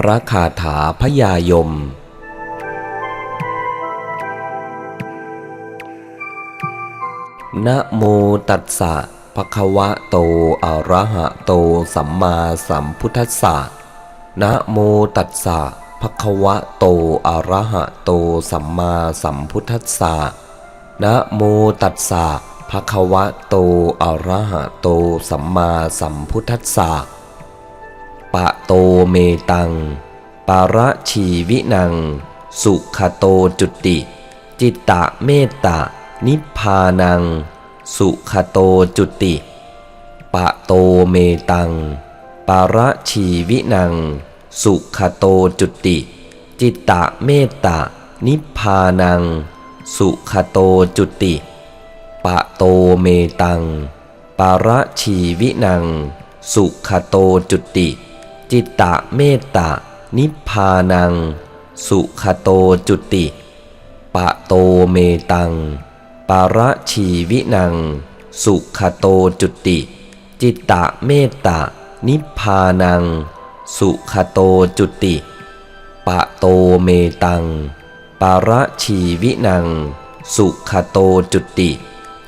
ระคาถาพยายมนะโมตัสสะภะคะวะโตอะระหะโตสัมมาสัมพุทธัสสะนะโมตัสสะภะคะวะโตอะระหะโตสัมมาสัมพุทธัสสะนะโมตัสสะภะคะวะโตอะระหะโตสัมมาสัมพุทธัสสะปะโตเมตังปาระชีวินังสุขโตจุติจิตตะเมตตานิพพานังสุขโตจุติปะโตเมตังปาระชีวินังสุขโตจุติจิตตะเมตตานิพพานังสุขโตจุติปะโตเมตังปาระชีวินังสุขโตจุติจิตตะเมตตานิพพานังสุขโตจุติปะโตเมตังปาระชีวินังสุขโตจุติจิตตะเมตตานิพพานังสุขโตจุติปะโตเมตังปาระชีวินังสุขโตจุติ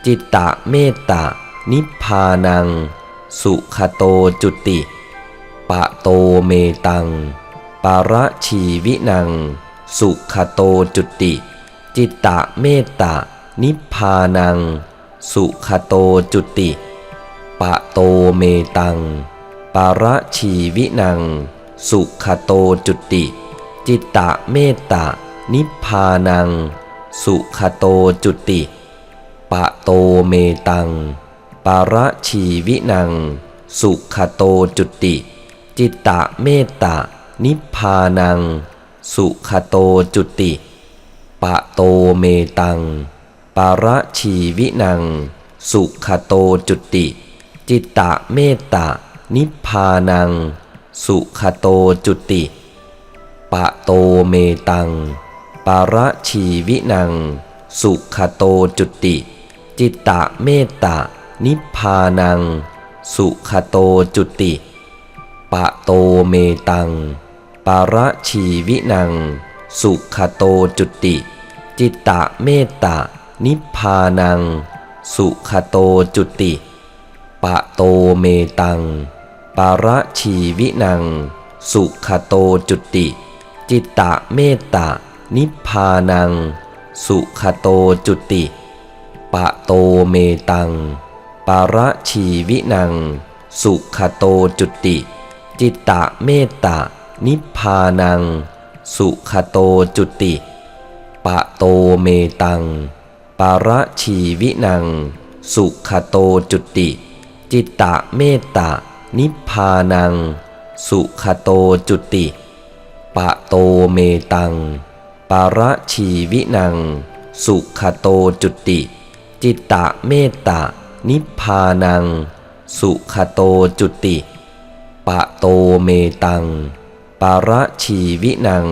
จิตตะเมตตานิพพานังสุขโตจุติปะโตเมตังปาระชีวินังสุขโตจุติจิตตะเมตตานิพพานังสุขโตจุติปะโตเมตังปาระชีวินังสุขโตจุติจิตตะเมตตานิพพานังสุขโตจุติปะโตเมตังปาระชีวินังสุขโตจุติจิตตะเมตตานิพพานังสุขโตจุติปะโตเมตังปาระชีวินังสุขโตจุติจิตตะเมตตานิพพานังสุขโตจุติปะโตเมตังปาระชีวินังสุขโตจุติจิตตะเมตตานิพพานังสุขโตจุติปะโตเมตังปาระชีวินังสุขโตจุติจิตตะเมตตานิพพานังสุขโตจุติปะโตเมตังปาระชีวินังสุขโตจุติจิตตะเมตตานิพพานังสุขโตจุติปะโตเมตังปาระชีวินังสุขโตจุติจิตตะเมตตานิพพานังสุขโตจุติปะโตเมตังปาระชีวินังสุขโตจุติจิตตะเมตตานิพพานังสุขโตจุติปะโตเมตังปาระชีวินังสุขโตจุติจิตตะเมตตานิพพานังสุขโตจุติปะโตเมตังปาระชีวินัง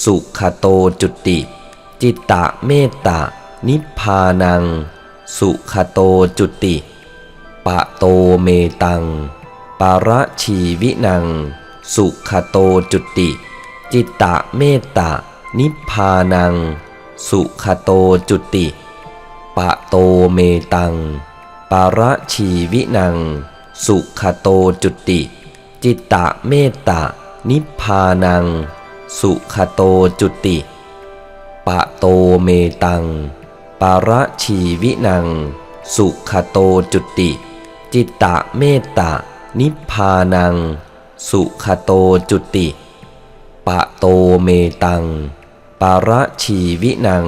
สุขโตจุติจิตตะเมตตานิพพานังสุขโตจุติปะโตเมตังปาระชีวินังสุขโตจุติจิตตะเมตตานิพพานังสุขโตจุติปะโตเมตังปาระชีวินังสุขโตจุติจิตตะเมตตานิพพานังสุขโตจุติปะโตเมตังปาระชีวินังสุขโตจุติจิตตะเมตตานิพพานังสุขโตจุติปะโตเมตังปาระชีวินัง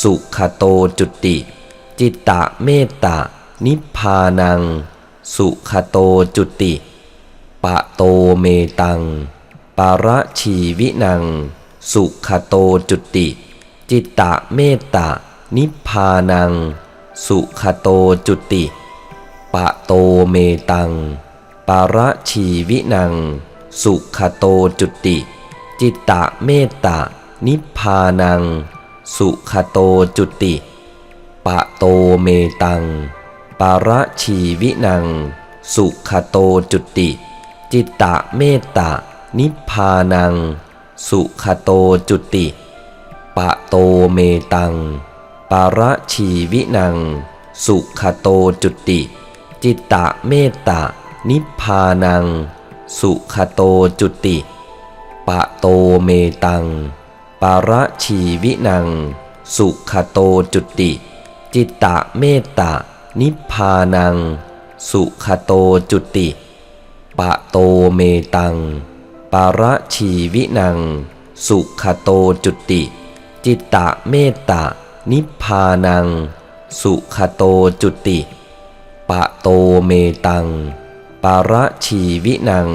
สุขโตจุติจิตตะเมตตานิพพานังสุขโตจุติปะโตเมตังปาระชีวินังสุขโตจุติจิตตะเมตตานิพพานังสุขโตจุติปะโตเมตังปาระชีวินังสุขโตจุติจิตตะเมตตานิพพานังสุขโตจุติปะโตเมตังปาระชีวินังสุขโตจุติจิตตะเมตตา นิพพานังสุขโตจุติปะโตเมตังปาระชีวินังสุขโตจุติจิตตะเมตตานิพพานังสุขโตจุติปะโตเมตังปาระชีวินังสุขโตจุติจิตตะเมตตานิพพานังสุขโตจุติปะโตเมตังปาระชีวินังสุขโตจุติจิตตะเมตตานิพพานังสุขโตจุติปะโตเมตังปาระชีวินัง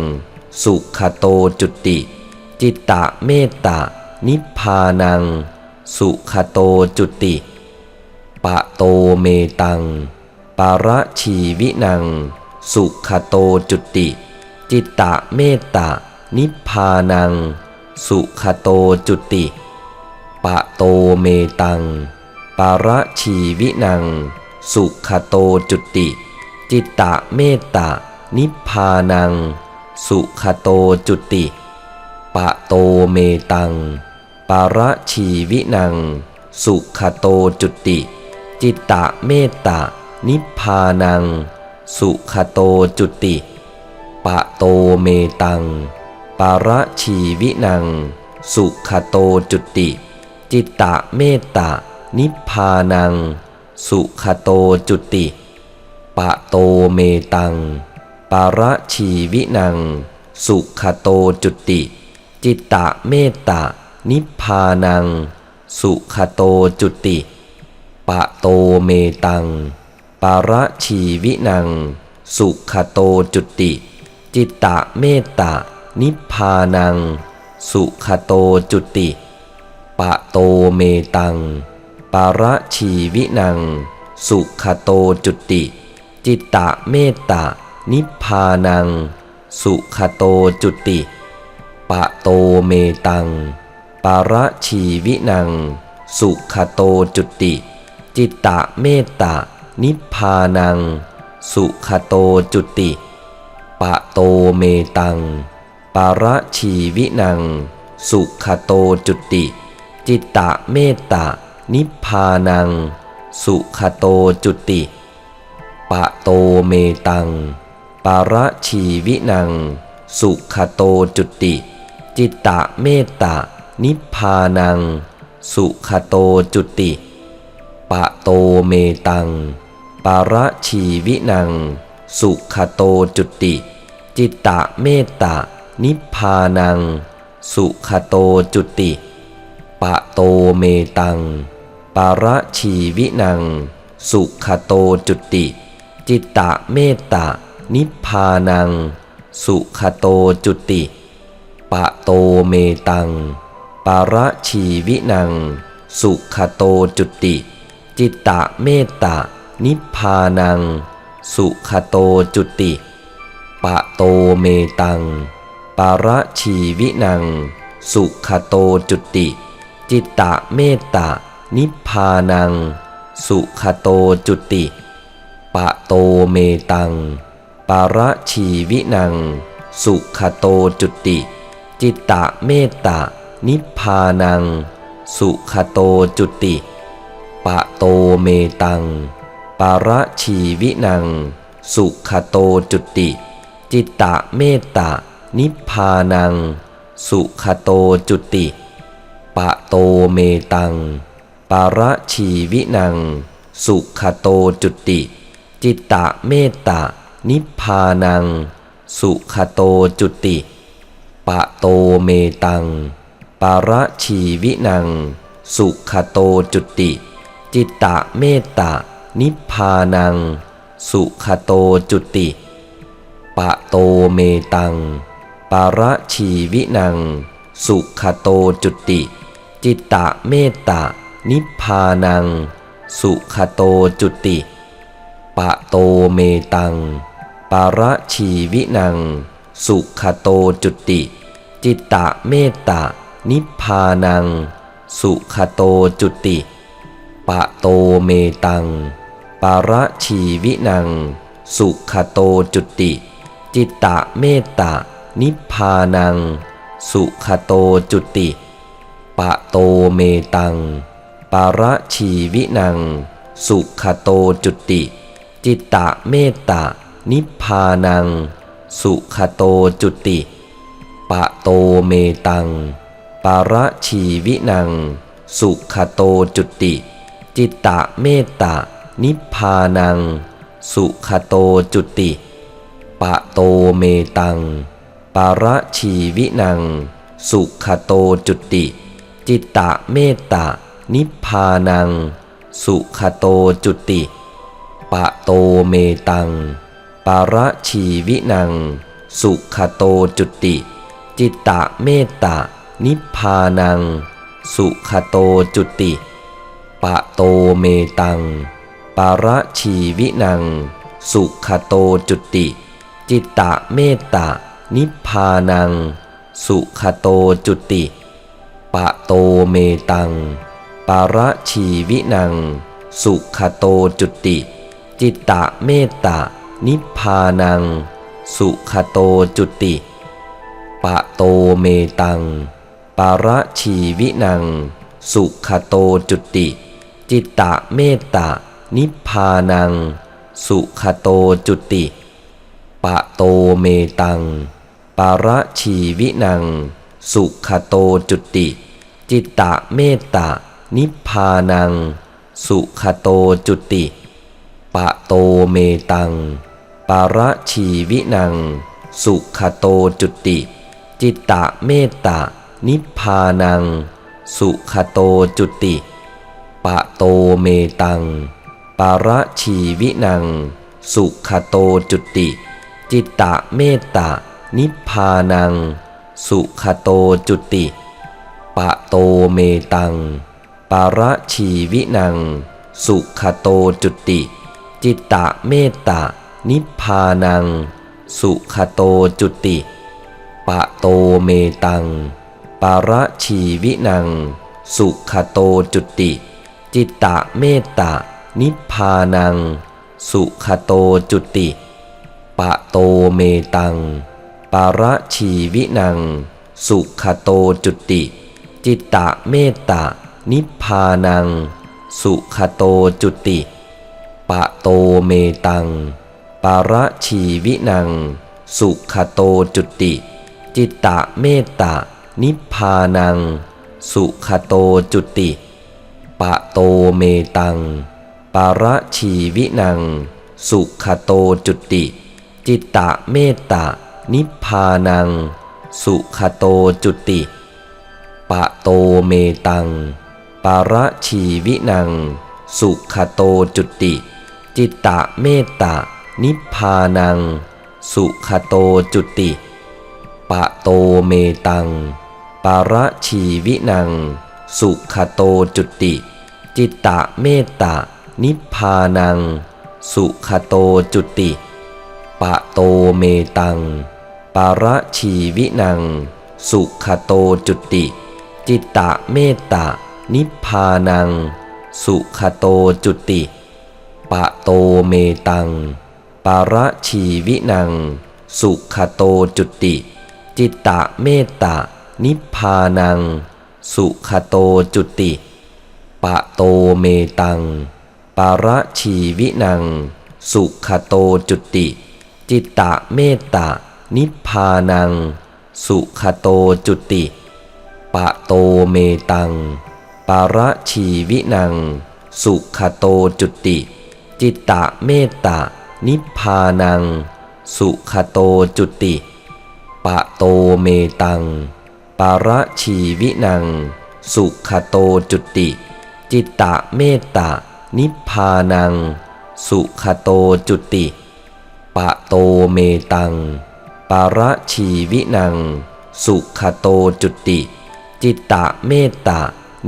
สุขโตจุติจิตตะเมตตานิพพานังสุขโตจุติปะโตเมตังปาระชีวินังสุขโตจุติจิตตะเมตตานิพพานังสุขโตจุติปะโตเมตังปาระชีวินังสุขโตจุติจิตตะเมตตานิพพานังสุขโตจุติปะโตเมตังปาระชีวินังสุขโตจุติจิตตะเมตตานิพพานังสุขโตจุติปะโตเมตังปาระชีวินังสุขโตจุติจิตตะเมตตานิพพานังสุขโตจุติปะโตเมตังปาระชีวินังสุขโตจุติจิตตะเมตตานิพพานังสุขโตจุติปะโตเมตังปาระชีวินังสุขโตจุติจิตตะเมตตานิพพานังสุขโตจุติปะโตเมตังปาระชีวินังสุขโตจุติจิตตะเมตตานิพพานังสุขโตจุติปะโตเมตังปาระชีวินังสุขโตจุติจิตตะเมตตานิพพานังสุขโตจุติปะโตเมตังปาระชีวินังสุขโตจุติจิตตะเมตตานิพพานังสุขโตจุติปะโตเมตังปาระชีวินังสุขโตจุติจิตตะเมตตานิพพานังสุขโตจุติปะโตเมตังปาระชีวินังสุขโตจุติจิตตะเมตตานิพพานังสุขโตจุติปะโตเมตังปาระชีวินังสุขโตจุติจิตตะเมตตานิพพานังสุขโตจุติปะโตเมตังปาระชีวินังสุขโตจุติจิตตะเมตตานิพพานังสุขโตจุติปะโตเมตังปาระชีวินังสุขโตจุติจิตตะเมตตานิพพานังสุขโตจุติปะโตเมตังปาระชีวินังสุขโตจุติจิตตะเมตตานิพพานังสุขโตจุติปะโตเมตังปาระชีวินังสุขโตจุติจิตตะเมตตานิพพานังสุขโตจุติปะโตเมตังปาระชีวินังสุขโตจุติจิตตะเมตตานิพพานังสุขโตจุติปะโตเมตังปาระชีวินังสุขโตจุติจิตตะเมตตานิพพานังสุขโตจุติปะโตเมตังปาระชีวินังสุขโตจุติจิตตะเมตตานิพพานังสุขโตจุติปะโตเมตังปาระชีวินังสุขโตจุติจิตตะเมตตานิพพานังสุขโตจุติปะโตเมตังปาระชีวินังสุขโตจุติจิตตะเมตตา นิพพานังสุขโตจุติปะโตเมตังปาระชีวินังสุขโตจุติจิตตะเมตตานิพพานังสุขโตจุติปะโตเมตังปาระชีวินังสุขโตจุติจิตตะเมตตานิพพานังสุขโตจุติปะโตเมตังปาระชีวินังสุขโตจุติจิตตะเมตตานิพพานังสุขโตจุติปะโตเมตังปาระชีวินังสุขโตจุติจิตตะเมตตานิพพานังสุขโตจุติปะโตเมตังปาระชีวินังสุขโตจุติจิตตะเมตตานิพพานังสุขโตจุติปะโตเมตังปาระชีวินังสุขโตจุติจิตตะเมตตานิพพานังสุขโตจุติปะโตเมตังปาระชีวินังสุขโตจุติจิตตะเมตตานิพพานังสุขโตจุติปะโตเมตังปาระชีวินังสุขโตจุติจิตตะเมตตานิพพานังสุขโตจุติปะโตเมตังปาระชีวินังสุขโตจุติจิตตะเมตตานิพพานังสุขโตจุติปะโตเมตังปาระชีวินังสุขโตจุติจิตตะเมตตานิพพานังสุขโตจุติปะโตเมตังปาระชีวินังสุขโตจุติจิตตะเมตตานิพพานังสุขโตจุติปะโตเมตังปาระชีวินังสุขโตจุติจิตตะเมตตานิพพานังสุขโตจุติปะโตเมตังปาระชีวินังสุขโตจุติจิตตะเมตตานิพพานังสุขโตจุติปะโตเมตังปาระชีวินังสุขโตจุติจิตตะเมตตานิพพานังสุขโตจุติปะโตเมตังปาระชีวินังสุขโตจุติจิตตะเมตตานิพพานังสุขโตจุติปะโตเมตังปาระชีวินังสุขโตจุติจิตตะเมตตานิพพานังสุขโตจุติปะโตเมตังปาระชีวินังสุขโตจุติจิตตะเมตตานิพพานังสุขโตจุติปะโตเมตังปาระชีวินังสุขโตจุติจิตตะเมตตานิพพานังสุขโตจุติปะโตเมตังปาระชีวินังสุขโตจุติจิตตะเมตตานิพพานังสุขโตจุติปะโตเมตังปาระชีวินังสุขโตจุติจิตตะเมตตานิพพานังสุขโตจุติปะโตเมตังปาระชีวินังสุขโตจุติจิตตะเมตตานิพพานังสุขโตจุติปะโตเมตังปาระชีวินังสุขโตจุติจิตตะเมตตานิพพานังสุขโตจุติปะโตเมตังปาระชีวินังสุขโตจุติจิตตะเมตตา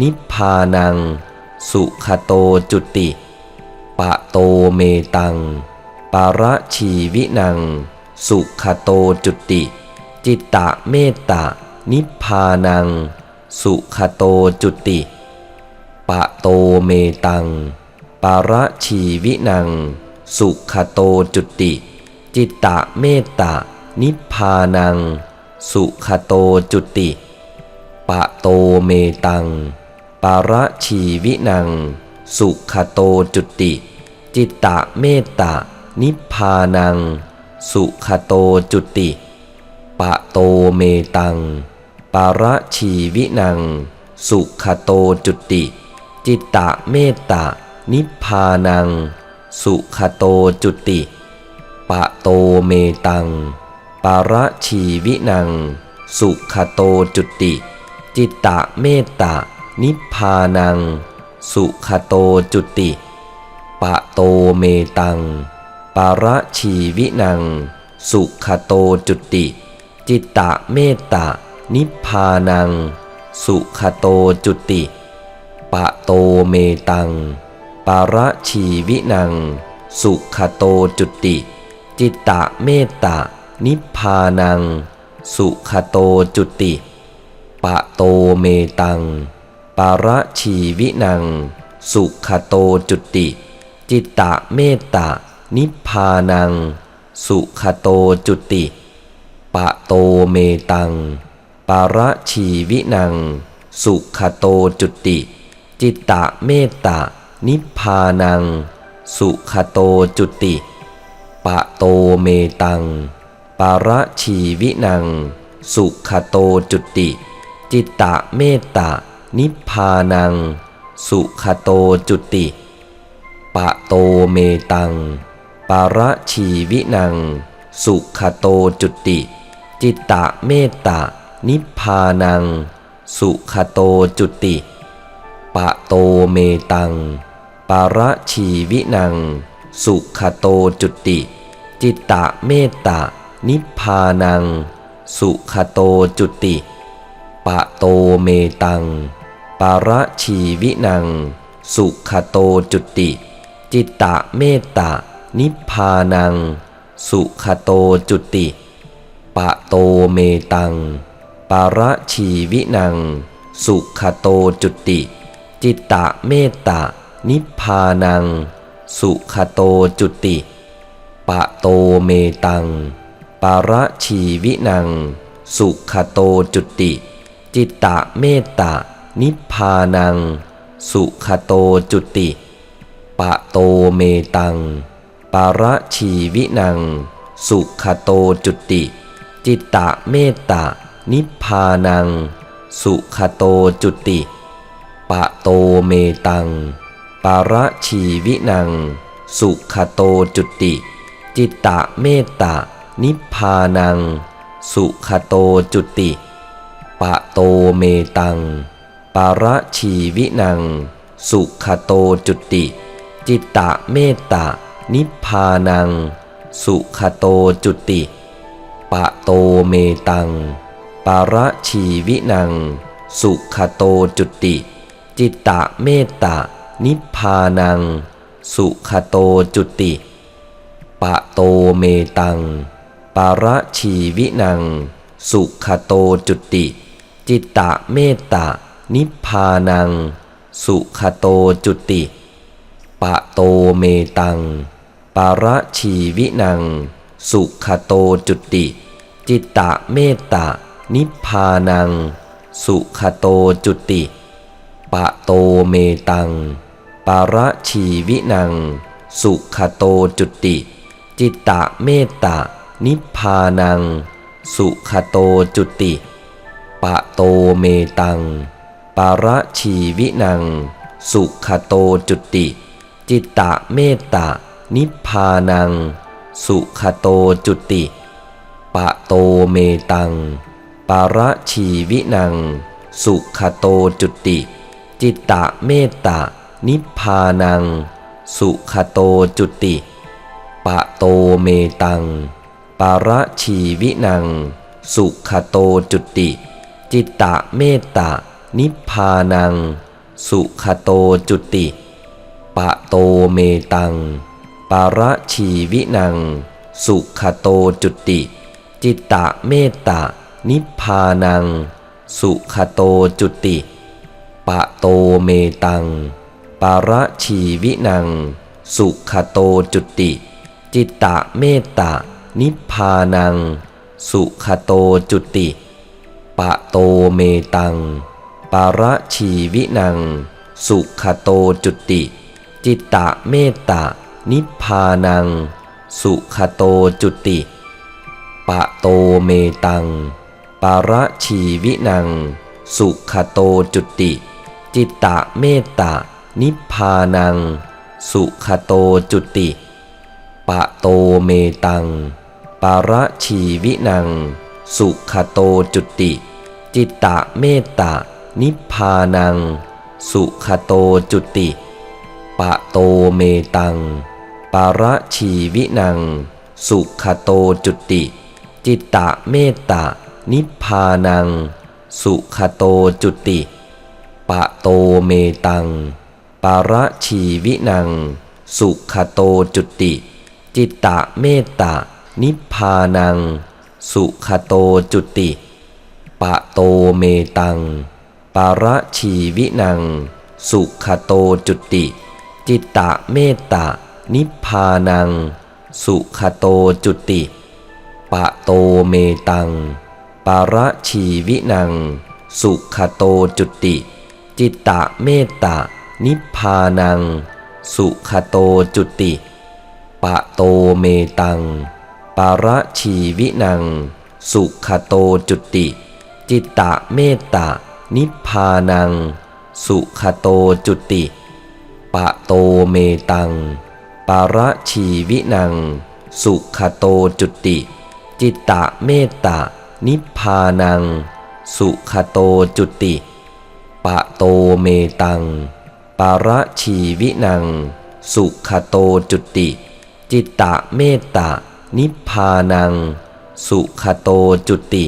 นิพพานังสุขโตจุติปะโตเมตังปาระชีวินังสุขโตจุติจิตตะเมตตานิพพานังสุขโตจุติปะโตเมตังปาระชีวินังสุขโตจุติจิตตะเมตตานิพพานัง สุขโตจุติปะโตเมตังปาระชีวินังสุขโตจุติจิตตะเมตตานิพพานังสุขโตจุติปะโตเมตังปาระชีวินังสุขโตจุติจิตตะเมตตานิพพานังสุขโตจุติปะโตเมตังปาระชีวินังสุขโตจุติจิตตะเมตตานิพพานังสุขโตจุติปะโตเมตังปาระชีวินังสุขโตจุติจิตตะเมตตานิพพานังสุขโตจุติปะโตเมตังปาระชีวินังสุขโตจุติจิตตะเมตตานิพพานังสุขโตจุติปะโตเมตังปาระชีวินังสุขโตจุติจิตตะเมตตานิพพานังสุขโตจุติปะโตเมตังปาระชีวินังสุขโตจุติจิตตะเมตตานิพพานังสุขโตจุติปะโตเมตังปาระชีวินังสุขโตจุติจิตตะเมตตานิพพานังสุขโตจุติปะโตเมตังปาระชีวินังสุขโตจุติจิตตะเมตตานิพพานังสุขโตจุติปะโตเมตังปาระชีวินังสุขโตจุติจิตตะเมตตานิพพานังสุขโตจุติปะโตเมตังปาระชีวินังสุขโตจุติจิตตะเมตตานิพพานังสุขโตจุติปะโตเมตังปาระชีวินังสุขโตจุติจิตตะเมตตานิพพานังสุขโตจุติปะโตเมตังปาระชีวินังสุขโตจุติจิตตะเมตตานิพพานังสุขโตจุติปะโตเมตังปาระชีวินังสุขโตจุติจิตตะเมตตานิพพานังสุขโตจุติปะโตเมตังปาระชีวินังสุขโตจุติจิตตะเมตตานิพพานังสุขโตจุติปะโตเมตังปาระชีวินังสุขโตจุติจิตตะเมตตานิพพานังสุขโตจุติปะโตเมตังปาระชีวินังสุขโตจุติจิตตะเมตตานิพพานังสุขโตจุติปะโตเมตังปาระชีวินังสุขโตจุติจิตตะเมตตานิพพานังสุขโตจุติปะโตเมตังปาระชีวินังสุขโตจุติจิตตะเมตตานิพพานังสุขโตจุติปะโตเมตังปาระชีวินังสุขโตจุติจิตตะเมตตานิพพานังสุขโตจุติปะโตเมตังปาระชีวินังสุขโตจุติจิตตะเมตตานิพพานังสุขโตจุติปะโตเมตังปาระชีวินังสุขโตจุติจิตตะเมตตานิพพานังสุขโตจุติปะโตเมตังปาระชีวินังสุขโตจุติจิตตะเมตตานิพพานังสุขโตจุติปะโตเมตังปาระชีวินังสุขโตจุติจิตตะเมตตานิพพานังสุขโตจุติปะโตเมตังปาระชีวินังสุขโตจุติจิตตะเมตตานิพพานัง สุขโตจุติปะโตเมตังปาระชีวินังสุขโตจุติจิตตะเมตตานิพพานังสุขโตจุติปะโตเมตังปาระชีวินังสุขโตจุติจิตตะเมตตานิพพานังสุขโตจุติปะโตเมตังปาระชีวินังสุขโตจุติจิตตะเมตตานิพพานังสุขโตจุติปะโตเมตังปาระชีวินังสุขโตจุติจิตตะเมตตานิพพานังสุขโตจุติปะโตเมตังปาระชีวินังสุขโตจุติจิตตะเมตตานิพพานังสุขโตจุติปะโตเมตังปาระชีวินังสุขโตจุติจิตตะเมตตานิพพานังสุขโตจุติปะโตเมตังปาระชีวินังสุขโตจุติจิตตะเมตตานิพพานังสุขโตจุติปะโตเมตังปาระชีวินังสุขโตจุติจิตตะเมตตานิพพานังสุขโตจุติปะโตเมตังปาระชีวินังสุขโตจุติจิตตะเมตตานิพพานังสุขโตจุติปะโตเมตังปาระชีวินังสุขโตจุติจิตตะเมตตานิพพานังสุขโตจุติ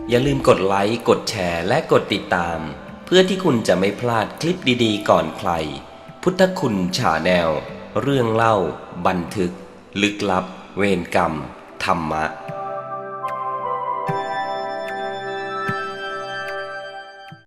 อย่าลืมกดไลค์กดแชร์และกดติดตามเพื่อที่คุณจะไม่พลาดคลิปดีๆก่อนใครพุทธคุณชาแนลเรื่องเล่าบันทึกลึกลับเวรกรรมธรรมะ